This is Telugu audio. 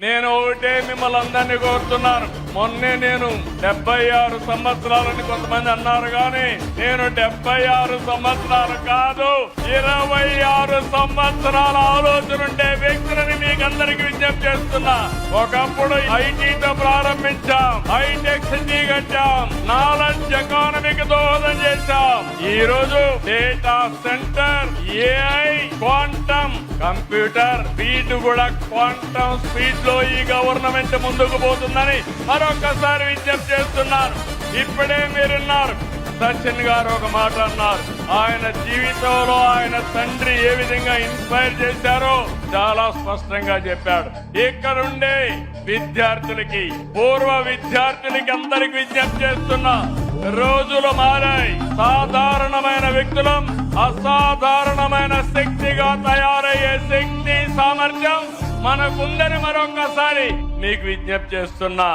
నేను ఒకటే మిమ్మల్ని అందరినీ కోరుతున్నాను. మొన్నే నేను 76 సంవత్సరాలని కొంతమంది అన్నారు కానీ నేను 76 సంవత్సరాలు కాదు, 26 సంవత్సరాల ఆలోచన ఉండే వ్యక్తులని మీకు అందరికి విజ్ఞప్తి చేస్తున్నా. ఒకప్పుడు ఐటీతో ప్రారంభించాం, హైటెక్ సిటీ కట్టాం, నాలెడ్జ్ ఎకానమీకి దోహదం చేశాం. ఈ రోజు data centre, AI, quantum computer speed కూడా క్వాంటమ్ స్పీడ్ లో ఈ గవర్నమెంట్ ముందుకు పోతుందని మరొకసారి విజ్ఞప్తి చేస్తున్నారు. ఇప్పుడే మీరున్నారు, సచిన్ గారు ఒక మాట అన్నారు. ఆయన జీవితంలో ఆయన తండ్రి ఏ విధంగా ఇన్స్పైర్ చేశారో చాలా స్పష్టంగా చెప్పాడు. ఇక్కడుండే విద్యార్థులకి, పూర్వ విద్యార్థులకి అందరికి విజ్ఞప్తి చేస్తున్నా, రోజులు మారాయి. సాధారణమైన వ్యక్తులం అసాధారణమైన శక్తిగా తయారయ్యే శక్తి, సామర్థ్యం మనకుందని మరొకసారి మీకు విజ్ఞప్తి చేస్తున్నా.